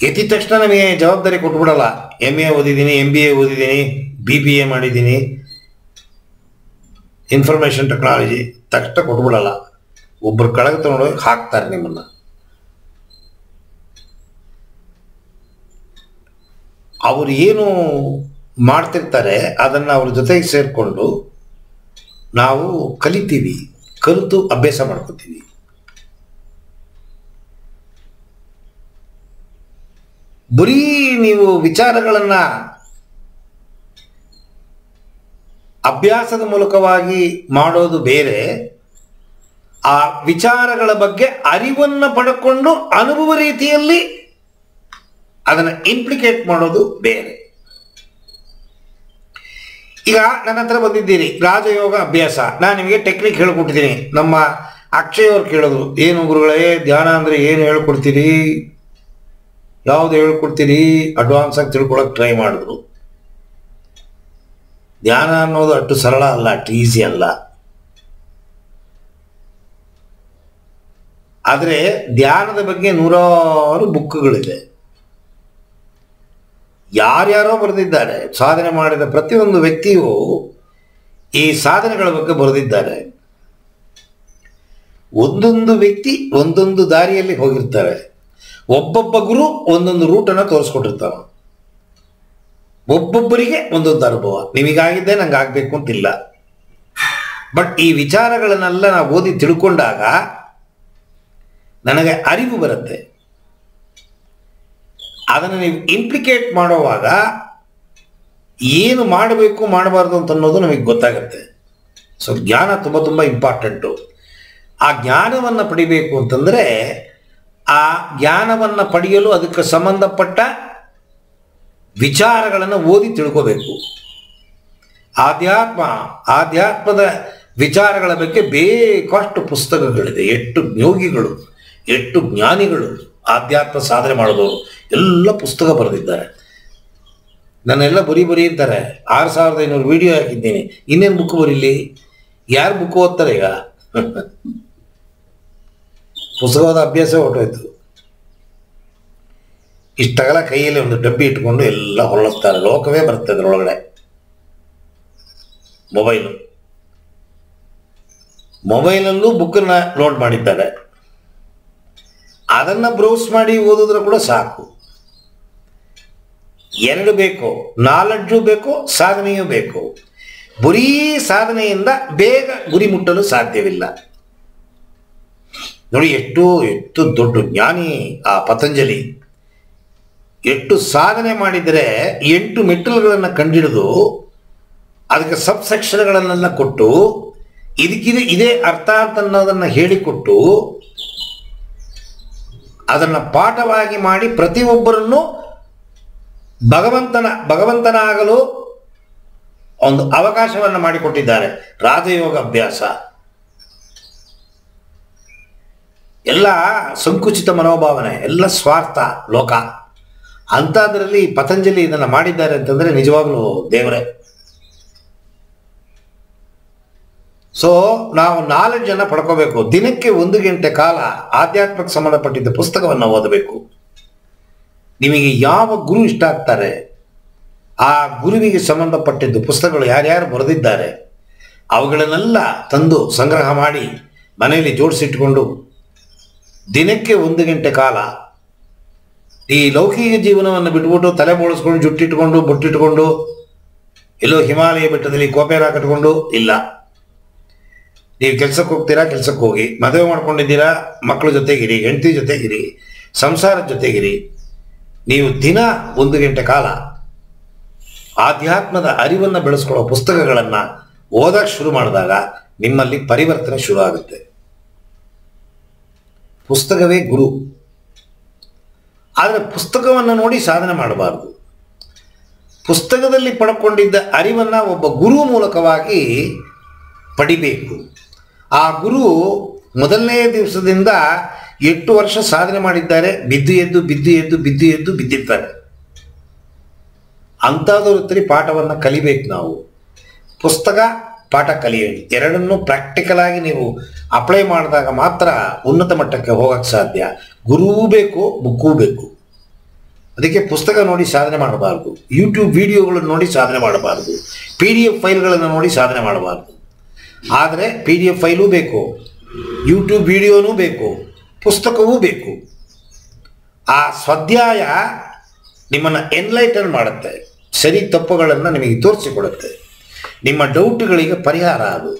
ಎತ್ತಿದ ತಕ್ಷಣ ನಮಗೆ ಜವಾಬ್ದಾರಿ ಕೊಟ್ಬಿಡಲ್ಲ. MA ಓದಿದ್ದೀನಿ, MBA ಓದಿದ್ದೀನಿ, BBA ಮಾಡಿದ್ದೀನಿ, ಇನ್ಫಾರ್ಮೇಷನ್ ಟೆಕ್ನಾಲಜಿ ತಕ್ಷಣ ಕೊಟ್ಬಿಡಲ್ಲ. ಒಬ್ಬರು ಕೆಳಗೆ ತಗೊಂಡೋಗಿ ಹಾಕ್ತಾರೆ ನಿಮ್ಮನ್ನು. ಅವರು ಏನು ಮಾಡ್ತಿರ್ತಾರೆ ಅದನ್ನು ಅವ್ರ ಜೊತೆಗೆ ಸೇರಿಕೊಂಡು ನಾವು ಕಲಿತೀವಿ, ಕಲಿತು ಅಭ್ಯಾಸ ಮಾಡ್ಕೋತೀವಿ. ಬರೀ ನೀವು ವಿಚಾರಗಳನ್ನು ಅಭ್ಯಾಸದ ಮೂಲಕವಾಗಿ ಮಾಡೋದು ಬೇರೆ, ಆ ವಿಚಾರಗಳ ಬಗ್ಗೆ ಅರಿವನ್ನು ಪಡ್ಕೊಂಡು ಅನುಭವ ರೀತಿಯಲ್ಲಿ ಅದನ್ನು ಇಂಪ್ಲಿಕೇಟ್ ಮಾಡೋದು ಬೇರೆ. ಈಗ ನನ್ನ ಹತ್ರ ಬಂದಿದ್ದೀರಿ, ರಾಜಯೋಗ ಅಭ್ಯಾಸ, ನಾನು ನಿಮಗೆ ಟೆಕ್ನಿಕ್ ಹೇಳ್ಕೊಟ್ಟಿದ್ದೀನಿ. ನಮ್ಮ ಅಕ್ಷಯ್ ಅವ್ರು ಕೇಳಿದ್ರು, ಏನು ಗುರುಗಳೇ ಧ್ಯಾನ ಅಂದರೆ ಏನು ಹೇಳ್ಕೊಡ್ತೀರಿ, ಯಾವುದು ಹೇಳ್ಕೊಡ್ತೀರಿ, ಅಡ್ವಾನ್ಸ್ ಆಗಿ ತಿಳ್ಕೊಳಕ್ಕೆ ಟ್ರೈ ಮಾಡಿದ್ರು. ಧ್ಯಾನ ಅನ್ನೋದು ಅಷ್ಟು ಸರಳ ಅಲ್ಲ, ಅಷ್ಟು ಈಸಿ ಅಲ್ಲ. ಆದರೆ ಧ್ಯಾನದ ಬಗ್ಗೆ ನೂರಾರು ಬುಕ್ಗಳಿದೆ, ಯಾರ್ಯಾರೋ ಬರೆದಿದ್ದಾರೆ. ಸಾಧನೆ ಮಾಡಿದ ಪ್ರತಿಯೊಂದು ವ್ಯಕ್ತಿಯು ಈ ಸಾಧನೆಗಳ ಬಗ್ಗೆ ಬರೆದಿದ್ದಾರೆ. ಒಂದೊಂದು ವ್ಯಕ್ತಿ ಒಂದೊಂದು ದಾರಿಯಲ್ಲಿ ಹೋಗಿರ್ತಾರೆ. ಒಬ್ಬೊಬ್ಬ ಗುರು ಒಂದೊಂದು ರೂಟನ್ನು ತೋರಿಸ್ಕೊಟ್ಟಿರ್ತಾನೆ. ಒಬ್ಬೊಬ್ಬರಿಗೆ ಒಂದೊಂದು ಅನುಭವ. ನಿಮಗಾಗಿದ್ದೆ ನಂಗೆ ಆಗಬೇಕು ಅಂತಿಲ್ಲ. ಬಟ್ ಈ ವಿಚಾರಗಳನ್ನೆಲ್ಲ ನಾವು ಓದಿ ತಿಳ್ಕೊಂಡಾಗ ನನಗೆ ಅರಿವು ಬರುತ್ತೆ. ಅದನ್ನು ನೀವು ಇಂಪ್ಲಿಕೇಟ್ ಮಾಡುವಾಗ ಏನು ಮಾಡಬೇಕು ಮಾಡಬಾರ್ದು ಅಂತ ಅನ್ನೋದು ನಮಗೆ ಗೊತ್ತಾಗುತ್ತೆ. ಸೊ ಜ್ಞಾನ ತುಂಬ ತುಂಬ ಇಂಪಾರ್ಟೆಂಟು. ಆ ಜ್ಞಾನವನ್ನು ಪಡಿಬೇಕು ಅಂತಂದರೆ ಆ ಜ್ಞಾನವನ್ನು ಪಡೆಯಲು ಅದಕ್ಕೆ ಸಂಬಂಧಪಟ್ಟ ವಿಚಾರಗಳನ್ನು ಓದಿ ತಿಳ್ಕೋಬೇಕು. ಆಧ್ಯಾತ್ಮದ ವಿಚಾರಗಳ ಬಗ್ಗೆ ಬೇಕಷ್ಟು ಪುಸ್ತಕಗಳಿದೆ. ಎಷ್ಟು ಯೋಗಿಗಳು, ಎಷ್ಟು ಜ್ಞಾನಿಗಳು, ಆಧ್ಯಾತ್ಮ ಸಾಧನೆ ಮಾಡಿದವರು ಎಲ್ಲ ಪುಸ್ತಕ ಬರೆದಿದ್ದಾರೆ. ನನ್ನೆಲ್ಲ ಬರೀ ಅಂತಾರೆ. 6500 ವಿಡಿಯೋ ಹಾಕಿದ್ದೀನಿ, ಇನ್ನೇನು ಬುಕ್ ಬರೀಲಿ? ಯಾರು ಬುಕ್ ಓದ್ತಾರೆ? ಈಗ ಪುಸ್ತಕವಾದ ಅಭ್ಯಾಸ ಹೊರಟೋಯ್ತು. ಇಷ್ಟಗಲ ಕೈಯಲ್ಲಿ ಒಂದು ಡಬ್ಬಿ ಇಟ್ಕೊಂಡು ಎಲ್ಲ ಹೊರಳಿಸ್ತಾರೆ. ಲೋಕವೇ ಬರುತ್ತೆ ಅದರೊಳಗಡೆ. ಮೊಬೈಲಲ್ಲೂ ಬುಕ್ಕನ್ನು ಲೋಡ್ ಮಾಡಿದ್ದಾರೆ. ಅದನ್ನು ಬ್ರೌಸ್ ಮಾಡಿ ಓದಿದ್ರೆ ಕೂಡ ಸಾಕು. ಎರಡು ಬೇಕು, ನಾಲೆಡ್ಜು ಬೇಕು, ಸಾಧನೆಯೂ ಬೇಕು. ಬರೀ ಸಾಧನೆಯಿಂದ ಬೇಗ ಗುರಿ ಮುಟ್ಟಲು ಸಾಧ್ಯವಿಲ್ಲ. ನೋಡಿ, ಎಷ್ಟು ದೊಡ್ಡ ಜ್ಞಾನಿ ಆ ಪತಂಜಲಿ. ಎಷ್ಟು ಸಾಧನೆ ಮಾಡಿದರೆ 8 ಮೆಟ್ಟಿಲುಗಳನ್ನು ಕಂಡಿಡಿದು ಅದಕ್ಕೆ ಸಬ್ಸೆಕ್ಷನ್ಗಳನ್ನೆಲ್ಲ ಕೊಟ್ಟು ಇದೇ ಅರ್ಥ ಅನ್ನೋದನ್ನು ಹೇಳಿಕೊಟ್ಟು ಅದನ್ನು ಪಾಠವಾಗಿ ಮಾಡಿ ಪ್ರತಿಯೊಬ್ಬರನ್ನು ಭಗವಂತನಾಗಲು ಒಂದು ಅವಕಾಶವನ್ನು ಮಾಡಿಕೊಟ್ಟಿದ್ದಾರೆ. ರಾಜಯೋಗ ಅಭ್ಯಾಸ ಎಲ್ಲ ಸಂಕುಚಿತ ಮನೋಭಾವನೆ, ಎಲ್ಲ ಸ್ವಾರ್ಥ ಲೋಕ. ಅಂಥದ್ರಲ್ಲಿ ಪತಂಜಲಿ ಇದನ್ನು ಮಾಡಿದ್ದಾರೆ ಅಂತಂದರೆ ನಿಜವಾಗ್ಲೂ ದೇವರೇ. ಸೊ ನಾವು ನಾಲೆಡ್ಜನ್ನು ಪಡ್ಕೋಬೇಕು. ದಿನಕ್ಕೆ 1 ಗಂಟೆ ಕಾಲ ಆಧ್ಯಾತ್ಮಕ್ಕೆ ಸಂಬಂಧಪಟ್ಟಿದ್ದ ಪುಸ್ತಕವನ್ನು ಓದಬೇಕು. ನಿಮಗೆ ಯಾವ ಗುರು ಇಷ್ಟ ಆಗ್ತಾರೆ ಆ ಗುರುವಿಗೆ ಸಂಬಂಧಪಟ್ಟಿದ್ದು ಪುಸ್ತಕಗಳು ಯಾರ್ಯಾರು ಬರೆದಿದ್ದಾರೆ ಅವುಗಳನ್ನೆಲ್ಲ ತಂದು ಸಂಗ್ರಹ ಮಾಡಿ ಮನೆಯಲ್ಲಿ ಜೋಡಿಸಿಟ್ಕೊಂಡು ದಿನಕ್ಕೆ 1 ಗಂಟೆ ಕಾಲ ಈ ಲೌಕಿಕ ಜೀವನವನ್ನು ಬಿಟ್ಬಿಟ್ಟು ತಲೆ ಬೋಳಿಸ್ಕೊಂಡು ಜುಟ್ಟಿಟ್ಕೊಂಡು ಬೊಟ್ಟಿಟ್ಕೊಂಡು ಎಲ್ಲೋ ಹಿಮಾಲಯ ಬೆಟ್ಟದಲ್ಲಿ ಕೋಪೇರ ಕಟ್ಕೊಂಡು ಇಲ್ಲ. ನೀವು ಕೆಲಸಕ್ಕೆ ಹೋಗ್ತೀರಾ, ಕೆಲಸಕ್ಕೆ ಹೋಗಿ. ಮದುವೆ ಮಾಡ್ಕೊಂಡಿದ್ದೀರಾ, ಮಕ್ಕಳ ಜೊತೆಗಿರಿ, ಹೆಂಡತಿ ಜೊತೆಗಿರಿ, ಸಂಸಾರದ ಜೊತೆಗಿರಿ. ನೀವು ದಿನ 1 ಗಂಟೆ ಕಾಲ ಆಧ್ಯಾತ್ಮದ ಅರಿವನ್ನು ಬೆಳೆಸ್ಕೊಳ್ಳೋ ಪುಸ್ತಕಗಳನ್ನು ಓದಕ್ಕೆ ಶುರು ಮಾಡಿದಾಗ ನಿಮ್ಮಲ್ಲಿ ಪರಿವರ್ತನೆ ಶುರು ಆಗುತ್ತೆ. ಪುಸ್ತಕವೇ ಗುರು. ಆದರೆ ಪುಸ್ತಕವನ್ನು ನೋಡಿ ಸಾಧನೆ ಮಾಡಬಾರ್ದು. ಪುಸ್ತಕದಲ್ಲಿ ಪಡ್ಕೊಂಡಿದ್ದ ಅರಿವನ್ನು ಒಬ್ಬ ಗುರು ಮೂಲಕವಾಗಿ ಪಡಿಬೇಕು. ಆ ಗುರು ಮೊದಲನೇ ದಿವಸದಿಂದ 8 ವರ್ಷ ಸಾಧನೆ ಮಾಡಿದ್ದಾರೆ. ಬಿದ್ದಿರ್ತಾರೆ. ಅಂಥದ್ರ ಪಾಠವನ್ನು ಕಲಿಬೇಕು ನಾವು. ಪುಸ್ತಕ, ಪಾಠ ಕಲಿಯೋದು ಎರಡನ್ನೂ ಪ್ರಾಕ್ಟಿಕಲ್ ಆಗಿ ನೀವು ಅಪ್ಲೈ ಮಾಡಿದಾಗ ಮಾತ್ರ ಉನ್ನತ ಮಟ್ಟಕ್ಕೆ ಹೋಗಕ್ಕೆ ಸಾಧ್ಯ. ಗುರುವೂ ಬೇಕು, ಬುಕ್ಕೂ ಬೇಕು. ಅದಕ್ಕೆ ಪುಸ್ತಕ ನೋಡಿ ಸಾಧನೆ ಮಾಡಬಾರ್ದು, ಯೂಟ್ಯೂಬ್ ವಿಡಿಯೋಗಳನ್ನು ನೋಡಿ ಸಾಧನೆ ಮಾಡಬಾರ್ದು, PDF ಫೈಲ್ಗಳನ್ನು ನೋಡಿ ಸಾಧನೆ ಮಾಡಬಾರ್ದು. ಆದರೆ PDF ಫೈಲೂ ಬೇಕು, ಯೂಟ್ಯೂಬ್ ವಿಡಿಯೋನೂ ಬೇಕು, ಪುಸ್ತಕವೂ ಬೇಕು. ಆ ಸ್ವಾಧ್ಯಾಯ ನಿಮ್ಮನ್ನು ಎನ್ಲೈಟನ್ ಮಾಡುತ್ತೆ, ಸರಿ ತಪ್ಪುಗಳನ್ನು ನಿಮಗೆ ತೋರಿಸಿಕೊಡುತ್ತೆ, ನಿಮ್ಮ ಡೌಟ್ಗಳಿಗೆ ಪರಿಹಾರ ಅದು.